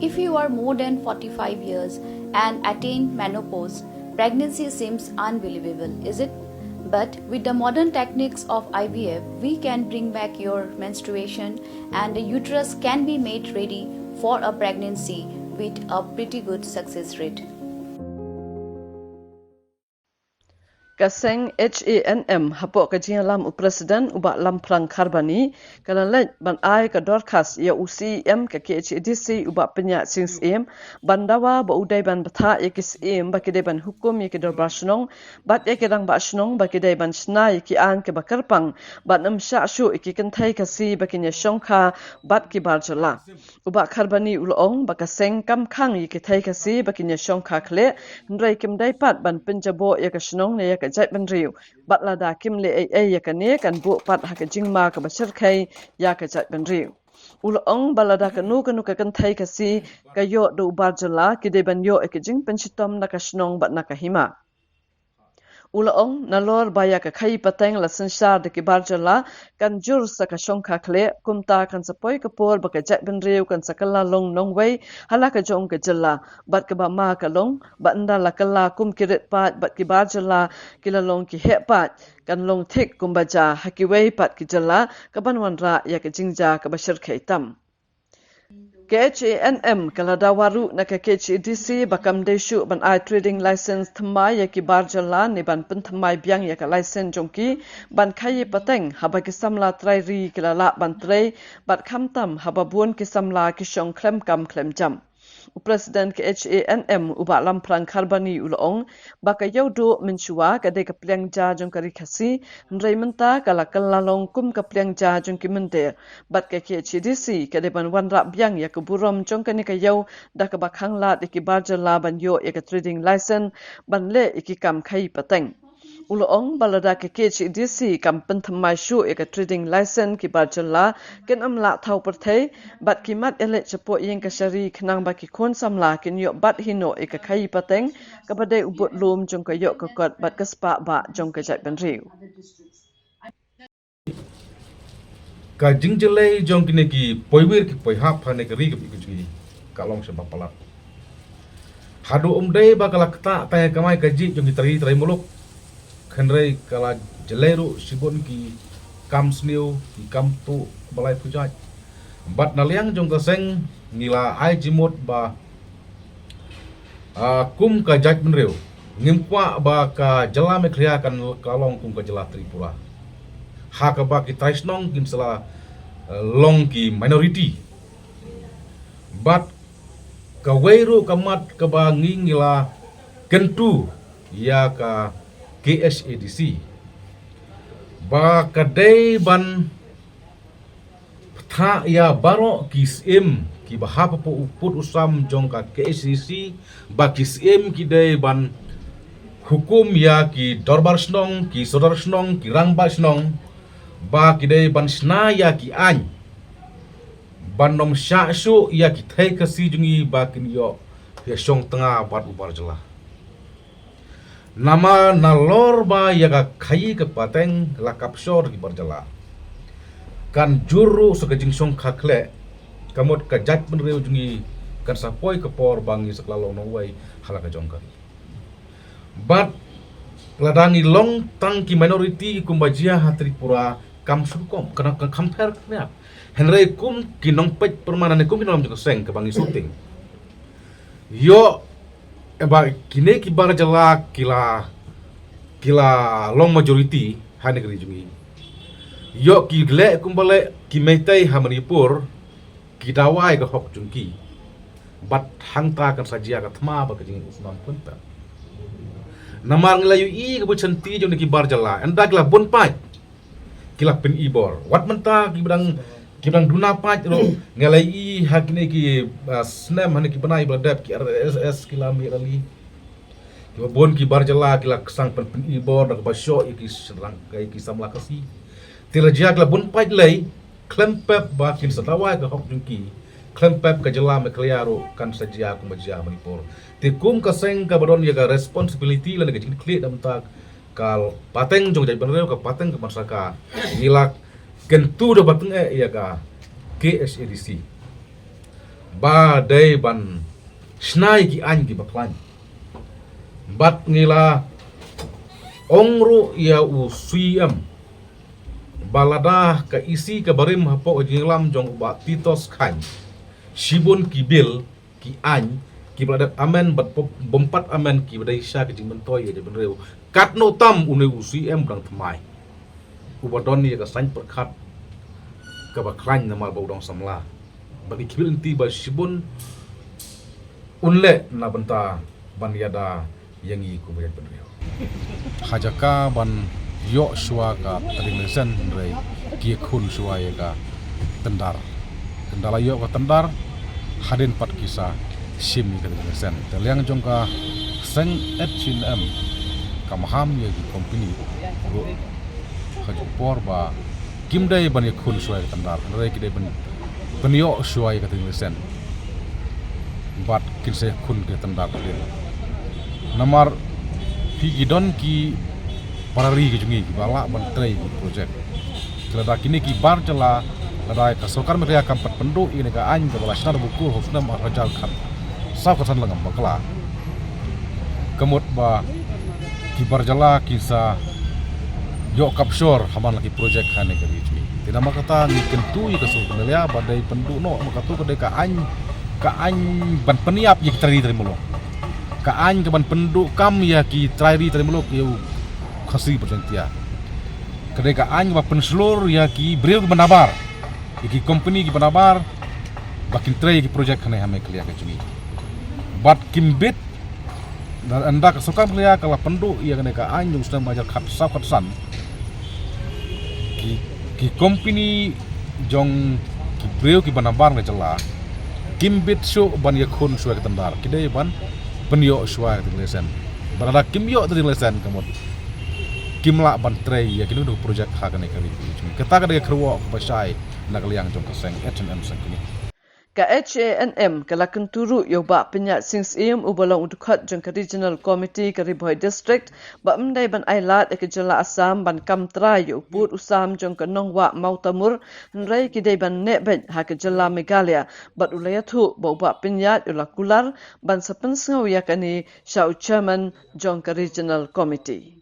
If you are more than 45 years and attain menopause, pregnancy seems unbelievable, is it? But with the modern techniques of IVF, we can bring back your menstruation and the uterus can be made ready for a pregnancy with a pretty good success rate. Kaseng HANM hapok kajian lam presiden ubak lam perang karbani kalan lej ban ai ka dorkas ya UCM ka KHDC ubak penyak sings em bandawa ba udai ban betha ya kis em ba kedai ban hukum ya kedor basnong bat ya kedang basnong ba kedai ban sna ya ki an ke bakarpang bat nam sha shu ki kentai kasi ba kinya shongkha bat ki barjala ubak karbani ulong ba kaseng kam khang ya ki thai kasi ba kinya shongkha khle ndrai kim dai pat ban penjabo ya ka snong ne ya jat ban riu bat la da kim le ai ya kane kan bu pat ha ka jingma ka bashar khai ya ka jat ban riu ul ong balada ka nu ka kan thai ka si ka yo do barjala ki de ban yo e ka jing penchitom na ka snong bat na ka hima ula ong nalor baya ka khai pateng la sanshar de ki barjala kan jur sa ka shongkha khle kumta kan sapoi ka por ba ka jat ban riu kan sakala long nong wei hala ka jong ka jalla bat ka ba ma ka long ba nda la kala kum kirit pat bat ki barjala kila long ki he pat kan long thik kum baja haki wei pat ki jalla ka ban wan ra ya ka jingja ka bashir khaitam KHANM kalada waru na ka KHDC bakam deshu ban ai trading license thamai ya ki barjala ni ban pen thamai biang ya ka license jongki ban khai pateng haba ki samla trai ri kilala ban trai bat khamtam haba buon ki samla ki shong klem kam klem jam Presiden KHANM ubak lam perang karbani ulong baka yaudu menshua ka de ka pliang ja jong kari khasi ndrai menta kala kalalong kum ka pliang ja jong ki mente bat ka KHDC ka de ban wan ra biang ya ka burom jong ka ni ka yau da ka bakhang la de ki barjala ban yo ya ka trading license ban le iki kam khai pateng ulong balada ke KHDC kam penthamai shu ya ka trading license ki barjala ken amla thau perthei bat ki mat ele chapo yeng ka shari khnang ba ki khon samla ken yo bat hino e ka khai pateng ka bade ubut lum jong ka yo ka kot bat ka spa ba jong ka jat ban riu ka jingjele jong kine ki poiwir ki poihap phane ka ri ka bi ka long se bapalat hadu umdei ba kala kta ta kamai ka ji jong ki trai muluk khenrei kala jeleru sibon ki kam sniu ki kam tu balai pujaj bat naliang jong kaseng ngila ai jimot ba kum ka jaj menreu ngimkwa ba ka jala me khria kan kalong kum ka jala tripura ha ka ba ki taisnong kim sala long ki minority bat ka weiru kamat ka ba ngila kentu ya ka KSADC ba kadai ban tha ya baro kism ki bahapa po uput usam jong ka KSADC ba kism ki dai ban hukum ya ki dorbar snong ki sodar snong ki rangba snong ba ki dai ban sna ya ki an ban nom sha su ya ki thai ka si jungi ba kin yo ya song tengah bat ubar jela nama nalor ba yaga khai ke pateng la kapsor ki berjala kan juru sekejing song khakle kamot ka jat menreu jungi kan sapoi ke por bangi seklalo nowai halaka jongkar bat ladangi long tang ki minority kumbajia hatri pura kam sukom kana compare knya henry kum kinong pet permanan kum kinom jong seng ke bangi shooting yo eba kine ki barjala kila long majority ha negeri jungi yo ki gle kumbale ki metai ha manipur ki dawai ka hok jungki bat hangta kan sajia ka thma ba ka jingi usman punta namar nglayu i ka buchanti jong ki barjala enda kila bon pai kila pen ibor wat menta ki bang duna paj ro ngalai i hakne ki snem hane ki banai bladap ki RSS kila mi rali ki bon ki barjala kila sang pen ibor dak basyo ki serang kai ki samla kasi tila jia kila bon paj lei klempep ba kin satawa ka hok jungki klempep ka jala me kliaro kan sajia ku majia manipur ti kum ka seng ka badon ya ka responsibility la ga jing kli dam tak kal pateng jong jai banreu ka pateng ka marsaka ngilak kentu do bateng ya ka KSADC ba day ban snai ki an ki baklan bat ngila ongru ya usiem balada ka isi ka barim hapo jinglam jong ba titos khan shibun ki bil ki an ki bladat amen bat bompat amen ki badai sha ki jing mentoy ya ben reu kat no tam une usiem dang thamai ubadon ni ka san perkhat ka baklan na mal bodong samla bagi kibil inti ba shibun unle na banta ban yada yangi ku bayat ben reu hajaka ban yo shua ka trinesen rei ki khun shua ye ka tendar kendala yo ka tendar hadin pat kisa sim ka trinesen teliang jong ka seng H&M kamham ye ki company ro hajupor ba kimdai ban ye khun shua ka tendar rei ki dei ban yo shua ye ka trinesen bat kinse khun ka tendar din namar higidon ki parari ki jungi ki bala menteri ki projek kelada kini ki bar jala lada ka sokar meria kampat pendu ini ka an ka bala shnar buku hofna marajal khan sa ka san langam bakla kemut ba ki bar jala kisa yo kapshor haman lagi projek khane ka bijmi tidak makata ni kentu ka so melia badai pendu no makatu ka an ban peniap ye kitari dari mulo ka an ka ban pendu kam ya ki trairi dari mulo yo khasi persentia kedai ka an ba penslor ya ki breu ki banabar ki company ki banabar bakin tray ki project khane hame klia ka chuni bat kimbit dan anda ka sokam klia kala pendu ya kedai ka an yung sedang majar khat sa khatsan ki company jong ki breu ki banabar ne jala kimbit sho ban ya khun shwa ka tandar kidai ban penyo shwa ka lesen barada kimyo tadi lesen kamot kimla ban tray ya kini do project ha kan kali kata ka de kruwa basai nakaliang jong kaseng H&M sangkini ka H&M kala kenturu yo ba penya sings im ubalong udukhat jong ka regional committee ka Riboy district ba mdai ban ailat ke jala Assam ban kamtra yo put usam jong ka nongwa mautamur nrai ki dei ban nebet ha ke jala Meghalaya bat ulaya thu ba penya yo lakular ban sapen sngau ya kani shau chairman jong ka regional committee